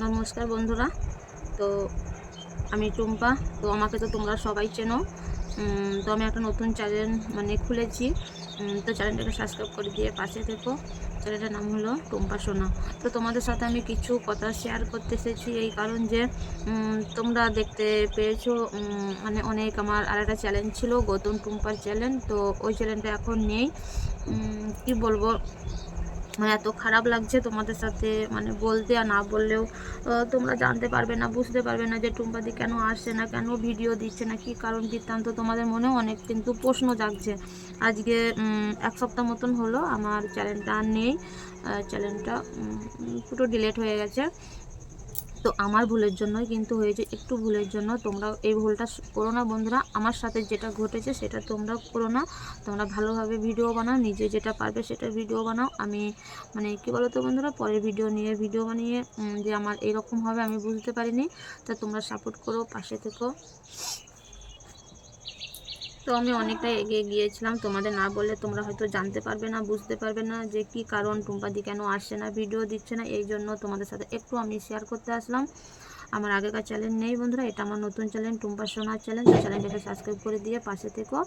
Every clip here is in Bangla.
নমস্কার বন্ধুরা। তো আমি টুম্পা। তো আমাকে তো তোমরা সবাই চেনো। তো আমি একটা নতুন চ্যানেল খুলেছি। তো চ্যানেলটাকে সাবস্ক্রাইব করে দিয়ে পাশে থেকো। চ্যানেলটার নাম হলো টুম্পা সোনা। তো তোমাদের সাথে আমি কিছু কথা শেয়ার করতে এসেছি, এই কারণ যে তোমরা দেখতে পেয়েছো অনেক আমার আরেকটা চ্যানেল ছিল, গৌতম টুম্পার চ্যানেল। তো ওই চ্যানেলটা এখন নেই। কি বলবো, এত খারাপ লাগছে তোমাদের সাথে বলতে, আর না বললেও তোমরা জানতে পারবে না, বুঝতে পারবে না যে টুম্পাদি কেন আসছে না, কেন ভিডিও দিচ্ছে না, কি কারণ বৃত্তান্ত তোমাদের মনেও অনেক কিন্তু প্রশ্ন জাগছে। আজকে 1 সপ্তাহ মতন হলো আমার চ্যানেলটা আর নেই। চ্যানেলটা পুরো ডিলিট হয়ে গেছে। তো আমার ভুলের জন্যই কিন্তু হয়েছে, একটু ভুলের জন্য। তোমরা এই ভুলটা করো না বন্ধুরা। আমার সাথে যেটা ঘটেছে সেটা তোমরা করো না। তোমরা ভালোভাবে ভিডিও বানাও, নিজে যেটা পারবে সেটা ভিডিও বানাও। আমি কি বলো তো বন্ধুরা, পরের ভিডিও বানিয়ে যে আমার এরকম হবে আমি বুঝতে পারিনি। তা তোমরা সাপোর্ট করো, পাশে থেকো। তো আমি অনেকটাই এগিয়ে গিয়েছিলাম, তোমাদের না বললে তোমরা হয়তো জানতে পারবে না, বুঝতে পারবে না যে কি কারণ টুম্পাদি কেন আসছে না, ভিডিও দিচ্ছে না। এই জন্য তোমাদের সাথে একটু আমি শেয়ার করতে আসলাম। আমার আগেকার চ্যানেল নেই বন্ধুরা, এটা আমার নতুন চ্যানেল, টুম্পা সোনার চ্যানেল। তো চ্যানেলটাকে সাবস্ক্রাইব করে দিয়ে পাশে থেকো,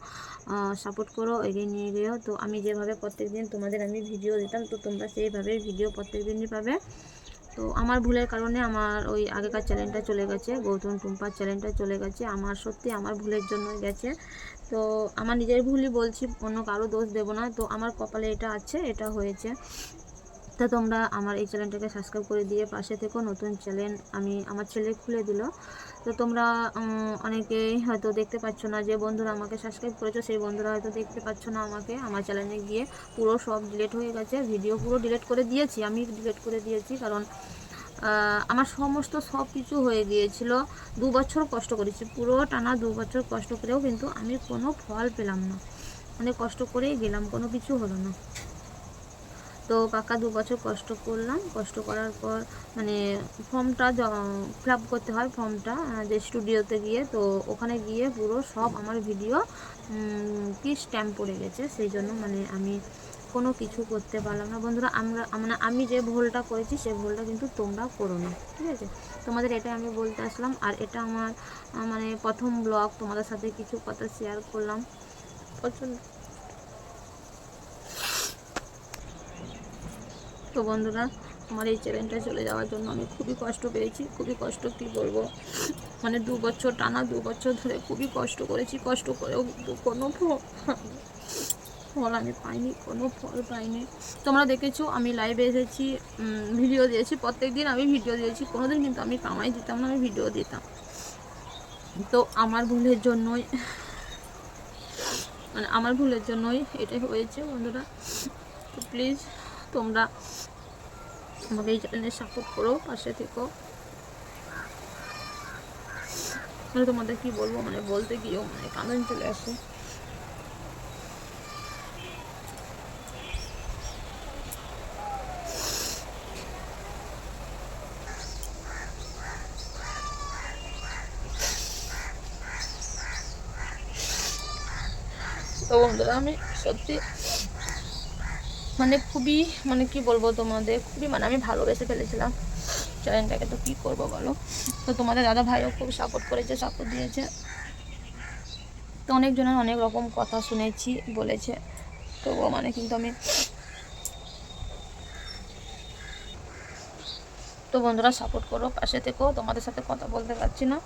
সাপোর্ট করো, এগিয়ে নিয়ে গিয়েও। তো আমি যেভাবে প্রত্যেকদিন তোমাদের আমি ভিডিও দিতাম, তো তোমরা সেইভাবেই ভিডিও প্রত্যেকদিনই পাবে। তো আমার ভুলের কারণে আমার ওই আগেকার চ্যানেলটা চলে গেছে, গৌতম টুম্পার চ্যানেলটা চলে গেছে। আমার সত্যি আমার ভুলের জন্যই গেছে। তো আমার নিজের ভুলই বলছি, অন্য কারো দোষ দেবো না। তো আমার কপালে এটা আছে, এটা হয়েছে। তো তোমরা আমার এই চ্যানেলটাকে সাবস্ক্রাইব করে দিয়ে পাশে থেকো। নতুন চ্যানেল আমার ছেলে খুলে দিল। তো তোমরা অনেকেই হয়তো দেখতে পাচ্ছ না, যে বন্ধুরা আমাকে সাবস্ক্রাইব করেছো সেই বন্ধুরা হয়তো দেখতে পাচ্ছ না আমাকে। আমার চ্যানেলে গিয়ে পুরো সব ডিলিট হয়ে গেছে, ভিডিও পুরো ডিলিট করে দিয়েছি, আমি ডিলিট করে দিয়েছি। কারণ আমার সব কিছু হয়ে গিয়েছিল। 2 বছর কষ্ট করেছি, পুরো টানা 2 বছর কষ্ট করেও কিন্তু আমি কোনো ফল পেলাম না। কষ্ট করেই গেলাম, কোনো কিছু হলো না। তো পাক্কা 2 বছর কষ্ট করলাম। কষ্ট করার পর ফর্মটা ফিল আপ করতে হয়, ফর্মটা যে স্টুডিওতে গিয়ে। তো ওখানে গিয়ে পুরো সব আমার ভিডিও কি স্ট্যাম্প পড়ে গেছে, সেই জন্য আমি কোনো কিছু করতে পারলাম না বন্ধুরা। আমি যে ভুলটা করেছি সেই ভুলটা কিন্তু তোমরা করো না, ঠিক আছে? তোমাদের এটাই আমি বলতে আসলাম। আর এটা আমার প্রথম ব্লগ, তোমাদের সাথে কিছু কথা শেয়ার করলাম। প্রচণ্ড। তো বন্ধুরা, আমার এই চ্যানেলটা চলে যাওয়ার জন্য আমি খুবই কষ্ট পেয়েছি, খুবই কষ্ট, কি বলবো। 2 বছর টানা 2 বছর ধরে খুবই কষ্ট করেছি, কষ্ট করেও কিন্তু কোনো ফল আমি পাইনি, কোনো ফল পাইনি। তোমরা দেখেছো আমি লাইভে এসেছি, ভিডিও দিয়েছি, প্রত্যেক দিন আমি ভিডিও দিয়েছি। কোনোদিন কিন্তু আমি কামাই দিতাম না, আমি ভিডিও দিতাম। তো আমার ভুলের জন্যই এটাই হয়েছে বন্ধুরা। তো প্লিজ তোমরা আমাকে এই চ্যানেলে সাপোর্ট করো, পাশে থেকো। তোমাদের কি বলবো, বলতে গিয়েও কান্দন চলে আসে। তো বন্ধুরা, আমি সত্যি খুবই কি বলবো তোমাদের, খুবই আমি ভালোবেসে ফেলেছিলাম চ্যানেলটাকে। তো কী করবো বলো। তো তোমাদের দাদা ভাইও খুব সাপোর্ট করেছে, সাপোর্ট দিয়েছে। তো অনেকজনের অনেক রকম কথা শুনেছি, বলেছে। তবুও কিন্তু আমি, তো বন্ধুরা সাপোর্ট করো, পাশে থেকো। তোমাদের সাথে কথা বলতে পারছি না।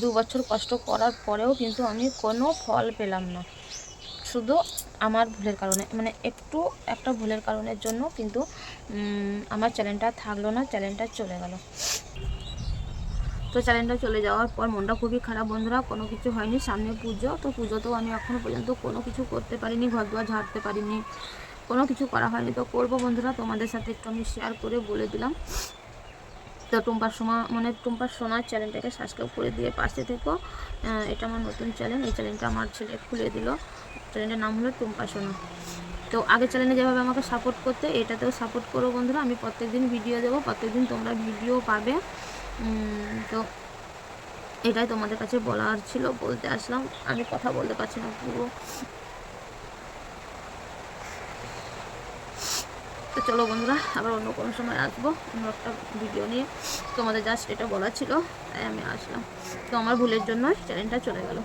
2 বছর কষ্ট করার পরেও কিন্তু আমি কোনো ফল পেলাম না, শুধু আমার ভুলের কারণে। একটা ভুলের কারণের জন্য কিন্তু আমার চ্যানেলটা থাকলো না, চ্যানেলটা চলে গেল। তো চ্যানেলটা চলে যাওয়ার পর মনটা খুবই খারাপ বন্ধুরা। কোনো কিছু হয়নি, সামনে পুজো। তো পুজোতেও আমি এখনও পর্যন্ত কোনো কিছু করতে পারিনি, ঘর দুয়ার ঝাড়তে পারিনি, কোনো কিছু করা হয়নি। তো করবো বন্ধুরা, তোমাদের সাথে একটু আমি শেয়ার করে বলে দিলাম। তো টুম্পার সোনার চ্যানেলটাকে সাবস্ক্রাইব করে দিয়ে পাশে থেকো। এটা আমার নতুন চ্যানেল, এই চ্যানেলটা আমার ছেলে খুলে দিল। চ্যানেলটার নাম হলো টুম্পা সোনা। তো আগের চ্যানেলে যেভাবে আমাকে সাপোর্ট করতে, এটাতেও সাপোর্ট করো বন্ধুরা। আমি প্রত্যেকদিন ভিডিও দেবো, প্রত্যেকদিন তোমরা ভিডিও পাবে। তো এটাই তোমাদের কাছে বলার ছিল, বলতে আসলাম। আমি কথা বলতে পারছি না পুরো। তো চলো বন্ধুরা, আবার অন্য কোনো সময় আসবো অন্য একটা ভিডিও নিয়ে। তোমাদের জাস্ট এটা বলা ছিল, তাই আমি আসলাম। তো আমার ভুলের জন্য চ্যানেলটা চলে গেল।